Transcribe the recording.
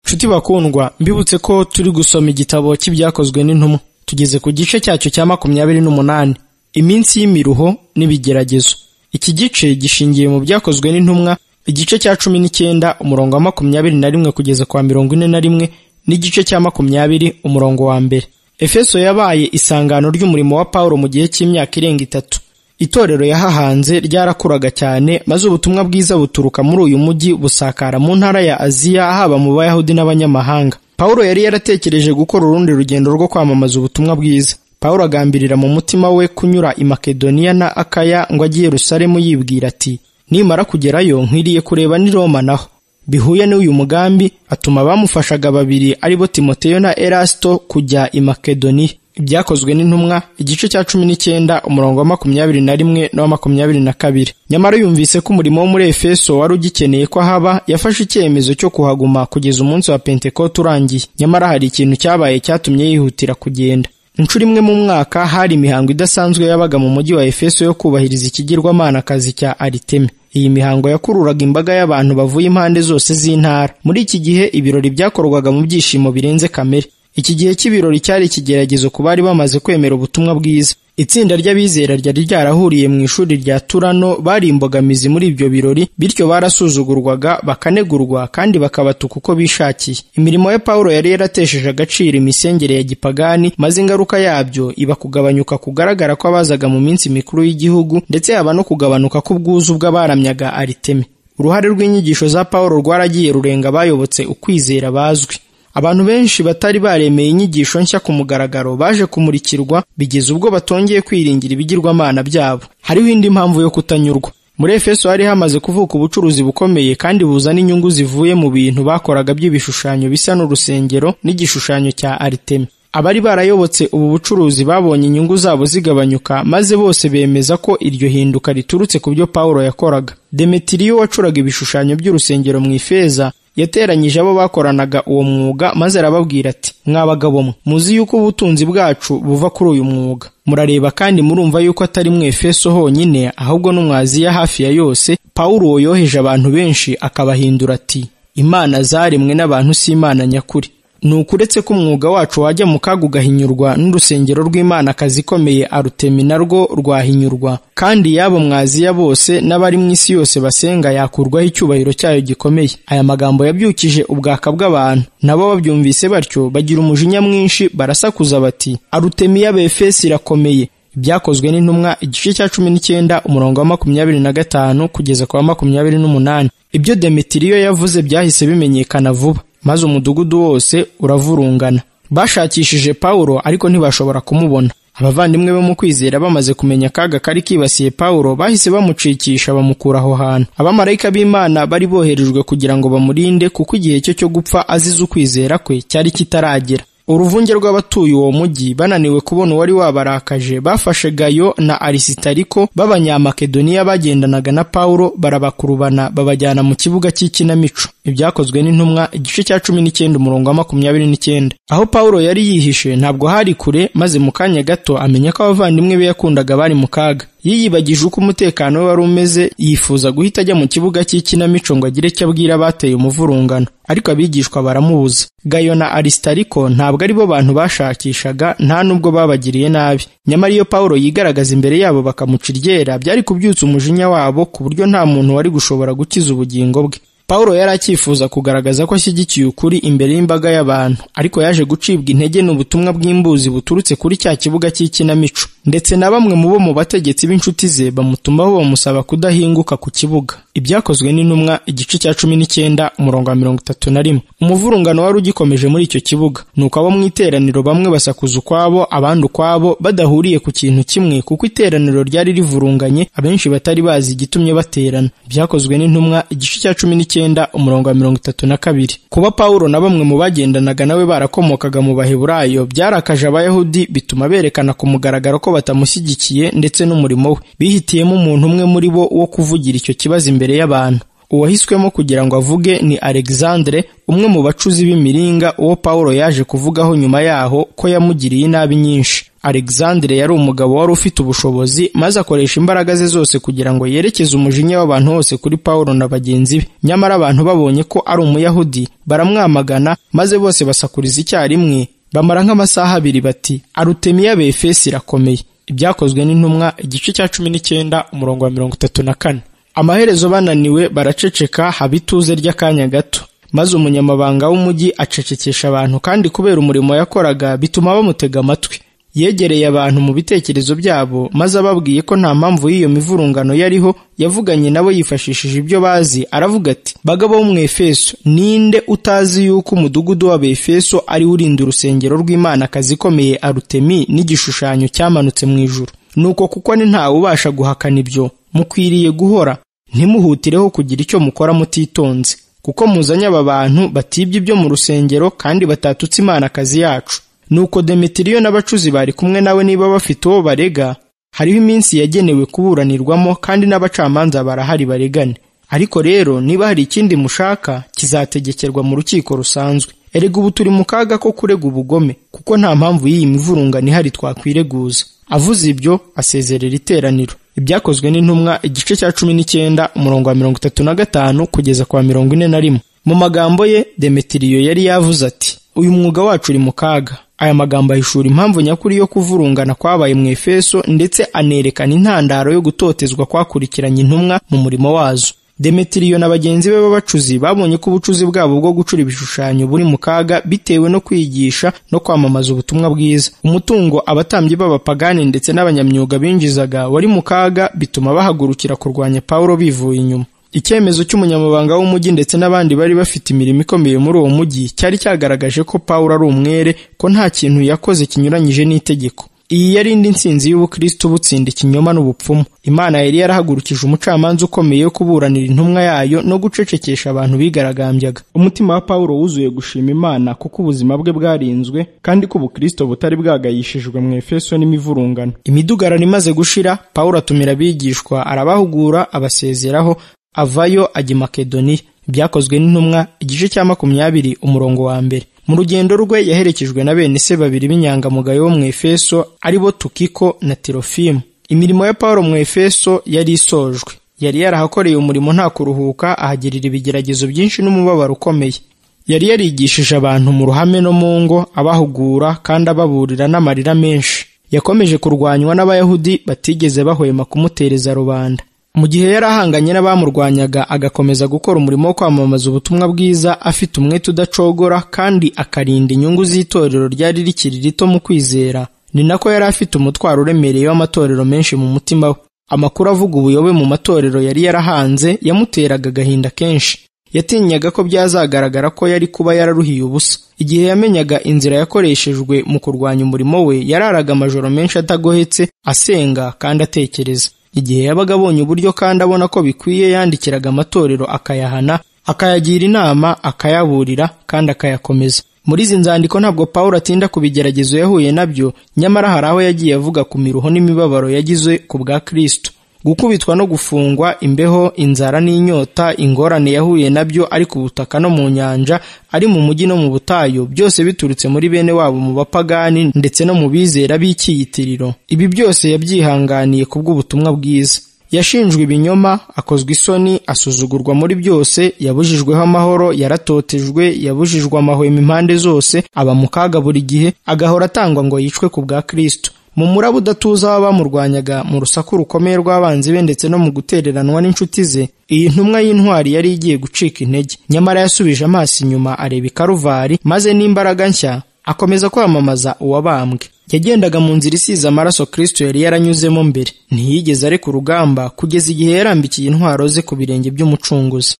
Nshuti bakundwa, mbibutse ko turi gusoma igitabo cy'ibyakozwe n'intumwa. Tugeze ku gice cyacyo cya 28, iminsi y'imiruho n'ibigeragezo. Iki gice gishingiye mu byakozwe n'intumwa, igice cya 19 umurongo wa 21 kugeza kwa 41, n'igice cya 20 umurongo wa mbere. Efeso yabaye isangano ry'umurimo wa Paulo mu gihe cy'imyaka irenga 3. Itorero yahahanze ryarakuraga cyane, maze ubutumwa bwiza buturuka muri uyu mujyi busakara mu ntara ya Aziya, haba mu Bayahudi n'abanyamahanga. Paulo yari yaratekereje gukora urundi rugendo rwo kwamamaza ubutumwa bwiza. Paulo agambirira mu mutima we kunyura i Makedoniya na Akaya ngo ajye Yerusalemu, yibwira ati, nimara kugerayo nkwiriye kureba n'i Roma naho. Bihuye n'uyu mugambi, atuma bamufashaga babiri aribo Timoteyo na Erasto kujya i Makedoniya. Ibyakozwe n'intumwa, igice cya 19 umurongo wa 21 na 22. Nyamara yumvise ko umurimo wo muri Efeso wari ugikeneye ko haba, yafashe icyemezo cyo kuhaguma kugeza umunsi wa Pentekote urangiye. Nyamara hari ikintu cyabaye cyatumye yihutira kugenda. Inshuro imwe mu mwaka hari imihango idasanzwe yabaga mu mujyi wa Efeso yo kubahiriza ikigirwamanakazi cya Aritemi. Iyi mihango yakururaga imbaga y'abantu bavuye impande zose z'intara. Muri iki gihe ibirori byakorwaga mu byishimo birenze kamere. Iki gihe cy'ibirori cyari ikigeragezo ku bari bamaze kwemera ubutumwa bwiza. Itsinda ry'abizera ryari ryarahuriye mu ishuri rya Turano bari imbogamizi muri ibyo birori, bityo barasuzugurwaga, bakanegurwa, kandi bakabatuka uko bishakiye. Imirimo ya Paulo yari yaratesheje agaciro imisengere ya gipagani, maze ingaruka yabyo iba kugabanyuka kugaragara ko abazaga mu minsi mikuru y'igihugu, ndetse haba no kugabanuka k'ubwuzu bw'abaramyaga Aritemi. Uruhare rw'inyigisho za Paulo rwaragiye rurenga abayobotse ukwizera bazwi. Abantu benshi batari baremeye inyigisho nshya ku mugaragaro baje kumurikirwa, bigeze ubwo batongeye kwiringira ibigirwamana byabo. Hariho indi mpamvu yo kutanyurwa. Muri Efeso hari hamaze kuvuka ubucuruzi bukomeye kandi buzana inyungu zivuye mu bintu bakoraga by'ibishushanyo bisa n'urusengero n'igishushanyo cya Aritemi. Abari barayobotse ubu bucuruzi babonye inyungu zabo zigabanyuka, maze bose bemeza ko iryo hinduka riturutse ku byo Paulo yakoraga. Demetiriyo wacuraga ibishushanyo by'urusengero mu ifeza yateranyije abo bakoranaga uwo mwuga, maze arababwira ati, mwabagabo mwe, muzi yuko ubutunzi bwacu buva kuri uyu mwuga. Murareba kandi murumva yuko atari mu Efeso honyine, ahubwo no mu Aziya hafi ya yose Paulo yoheje abantu benshi akabahindura ati, imana zaremwe n'abantu si imana nyakuri. Nuko uretse ko umwuga wacu wajya mu kaga ugahinyurwa, n'urusengero rw'imana kazi ikomeye Arutemi narwo rwahinyurwa, kandi yabo mu Aziya bose n'abari mu isi yose basenga yakurwaho icyubahiro cyayo gikomeye. Aya magambo yabyukije ubwaka bw'abantu, nabo babyumvise batyo bagira umujinya mwinshi, barasakuza bati, Arutemi y'Abefesi irakomeye. Ibyakozwe n'intumwa, igice cya 19 umurongo wa 25 kugeza kwa 28. Ibyo Demetiriyo yavuze byahise bimenyekana vuba, maze umudugudu wose uravurungana. Bashakishije Paulo ariko ntibashobora kumubona. Abavandimwe bo mu kwizera bamaze kumenya akaga kari kibasiye Paulo, bahise bamucikisha bamukura aho hantu. Abamarayika b'Imana bari boherejwe kugira ngo bamurinde, kuko igihe cye cyo gupfa azize ukwizera kwe cyari kitaragera. Uruvunge rw'abatuye uwo mujyi bananiwe kubona uwari wabarakaje, bafashe Gayo na Arisitariko b'Abanyamakedoniya bagendanaga na Paulo, barabakurubana babajyana mu kibuga cy'ikinamico. Ibyakozwe n'intumwa, igice cya 19 umurongo wa 29. Aho Paulo yari yihishe ntabwo hari kure, maze mu kanya gato amenya ko abavandimwe be yakundaga bari mu kaga. Yiyibagije uko umutekano we wari umeze, yifuza guhita ajya mu kibuga cy'ikinamico ngo agire icyo abwira abateye umuvurungano, ariko abigishwa baramubuza. Gayo na Arisitariko ntabwo ari bo bantu bashakishaga, nta nubwo babagiriye nabi. Nyamara iyo Paulo yigaragaza imbere yabo bakamuca iryera, byari kubyutsa umujinya wabo ku buryo nta muntu wari gushobora gukiza ubugingo bwe. Paulo yari akifuza kugaragaza ko ashyigikiye ukuri imbere y'imbaga y'abantu, ariko yaje gucibwa intege n'ubutumwa bw'imbuzi buturutse kuri cya kibuga cy'ikinamico, ndetse na bamwe mu bo mu bategetsi b'inshuti ze bamutumaho bamusaba kudahinguka ku kibuga. Ibyakozwe n'intumwa, igice cya 19 umurongo wa 31. Umuvurungano wari ugikomeje muri icyo kibuga, nuko abo mu iteraniro bamwe basakuza ukwabo, abandi ukwabo, badahuriye ku kintu kimwe, kuko iteraniro ryari rivurunganye, abenshi batari bazi igitumye baterana. Ibyakozwe n'intumwa, igice cya 19 umurongo wa 32. Kuba Paulo na bamwe mu bagendanaga nawe barakomokaga mu Baheburayo byarakaje Abayahudi, bituma berekana ku mugaragaro ko batamushyigikiye ndetse n'umurimo we. Bihitiyemo umuntu umwe muri bo wo kuvugira icyo kibazo imbere y'abantu. uwahiswemo kugira ngo avuge ni Alexandre, umwe mu bacuzi b'imiringa uwo Pawulo yaje kuvugaho nyuma yaho ko yamugiriye inabi nyinshi. Alexandre yari umugabo wari ufite ubushobozi, maze akoresha imbaraga ze zose kugira ngo yerekeze umujinya w'abantu hose kuri Pawulo na bagenzi be. Nyamara abantu babonye ko ari Umuyahudi baramwamagana, maze bose basakuriza icyarimwe, bamara nk'amasaha abiri bati, Arutemi y'Abefesi irakomeye. Ibyakozwe n'Intumwa igice cya 19 umurongo wa 34. Amaherezo bananiwe baraceceka, haba ituze ry'akanya gato, maze umunyamabanga w'umujyi acecekesha abantu, kandi kubera umurimo yakoraga bituma bamutega amatwi. Yegereye abantu mu bitekerezo byabo, maze ababwiye ko nta mpamvu y'iyo mivurungano yariho, yavuganye nabo yifashishije ibyo bazi. Aravuga ati, bagabo bo mu Efeso, ninde utazi yuko umudugudu w'Abefeso ari urinda urusengero rw'Imana akazi ikomeye Arutemi n'igishushanyo cyamanutse mu ijuru? Nuko kuko ni ntawe ubasha guhakana ibyo, mukwiriye guhora ntimuhutireho kugira icyo mukora mutitonze, kuko muzanye aba bantu batibye ibyo mu rusengero kandi batatutse Imana akazi yacu. Nuko Demetiriyo n'abacuzi bari kumwe nawe niba bafite uwo barega, hariho iminsi yagenewe kuburanirwamo, kandi n'abacamanza barahari baregane. Ariko rero niba hari ikindi mushaka, kizategekerwa mu rukiko rusanzwe. Erega ubu turi mu kaga ko kurega ubugome, kuko nta mpamvu y'iyi mivurungano ihari twakwireguza. Avuze ibyo asezerera iteraniro. Ibyakozwe n'Intumwa igice cya 19 umurongo wa 35 kugeza kwa 41. Mu magambo ye Demetiriyo yari yavuze ati, uyu mwuga wacu uri mu kaga. Aya magambo ahishura impamvu nyakuri yo kuvurungana kwabaye mu Efeso, ndetse anerekana intandaro yo gutotezwa kwakurikiranye intumwa mu murimo wazo. Demetiriyo na bagenzi be b'abacuzi babonye ko ubucuzi bwabo bwo gucura ibishushanyo buri mu kaga, bitewe no kwigisha no kwamamaza ubutumwa bwiza. Umutungo abatambyi b'abapagani ndetse n'abanyamyuga binjizaga wari mu kaga, bituma bahagurukira kurwanya Pawulo bivuye inyuma. Icyemezo cy'umunyamabanga w'umujyi ndetse n'abandi bari bafite imirimo ikomeye muri uwo mujyi cyari cyagaragaje ko Pawulo ari umwere, ko nta kintu yakoze kinyuranyije n'itegeko. Iyi yari indi nsinzi y'Ubukristo butsinda ikinyoma n'ubupfumu. Imana yari yarahagurukije umucamanza ukomeye wo kuburanira intumwa yayo no gucecekesha abantu bigaragambyaga. Umutima wa Pawulo wuzuye gushima Imana kuko ubuzima bwe bwarinzwe, kandi ko Ubukristo butari bwagayishijwe mu Efeso n'imivurungano. Imidugararo imaze gushira, Pawulo atumira abigishwa, arabahugura, abasezeraho, avayo ajya i Makedoniya. Ibyakozwe n'Intumwa igice cya 20 umurongo wa 1. Mu rugendo rwe yaherekejwe na bene se babiri b'inyangamugayo bo mu Efeso, aribo Tukiko na Tirofimo. Imirimo ya Pawulo mu Efeso yari isojwe. Yari yarahakoreye umurimo nta kuruhuka, ahagirira ibigeragezo byinshi n'umubabaro ukomeye. Yari yarigishije abantu mu ruhame no mu ngo, abahugura kandi ababurira n'amarira menshi. Yakomeje kurwanywa n'Abayahudi batigeze bahwema kumutereza rubanda. Mu gihe yari ahanganye n'abamurwanyaga, agakomeza gukora umurimo wo kwamamaza ubutumwa bwiza afite umwete udacogora, kandi akarinda inyungu z'itorero ryari rikiri rito mu kwizera. Ni nako yari afite umutwaro uremereye w'amatorero menshi mu mutima we. Amakuru avuga ubuyobe mu matorero yari yarahanze yamuteraga agahinda kenshi. Yatinyaga ko byazagaragara ko yari kuba yararuhiye ubusa. Igihe yamenyaga inzira yakoreshejwe mu kurwanya umurimo we, yararaga amajoro menshi atagohetse, asenga kandi atekereza. Igihe yabaga abonye uburyo kandi abona ko bikwiye, yandikiraga amatorero akayahana, akayagira inama, akayaburira kandi akayakomeza. Muri izi nzandiko ntabwo Pawulo atinda ku bigeragezo yahuye nabyo, nyamara hari aho yagiye avuga ku miruho n'imibabaro yagize ku bwa Kristo. Gukubitwa no gufungwa, imbeho, inzara n'inyota, ingorane yahuye nabyo ari ku butaka no mu nyanja, ari mu mujyi no mu butayu, byose biturutse muri bene wabo mu bapagani ndetse no mu bizera b'icyiyitiriro. Ibi byose yabyihanganiye kubw'ubutumwa bwiza. Yashinjwe ibinyoma, akozwe isoni, asuzugurwa muri byose, yabujijweho amahoro, yaratotejwe, yabujijwe amahwemo impande zose, aba mu kaga buri gihe, agahora atangwa ngo yicwe ku bwa Kristo. Mu muraba udatuza w'abamurwanyaga, mu rusaku rukomeye rw'abanzi be ndetse no mu gutereranwa n'inshuti ze, iyi ntumwa y'intwari yari igiye gucika intege. Nyamara yasubije amaso inyuma areba i Karuvari, maze n'imbaraga nshya akomeza kwamamaza uwabambwe. Yagendaga mu nzira isize amaraso Kristo yari yaranyuzemo mbere. Ntiyigeze areka urugamba kugeza igihe yarambikiye intwaro ze ku birenge by'Umucunguzi.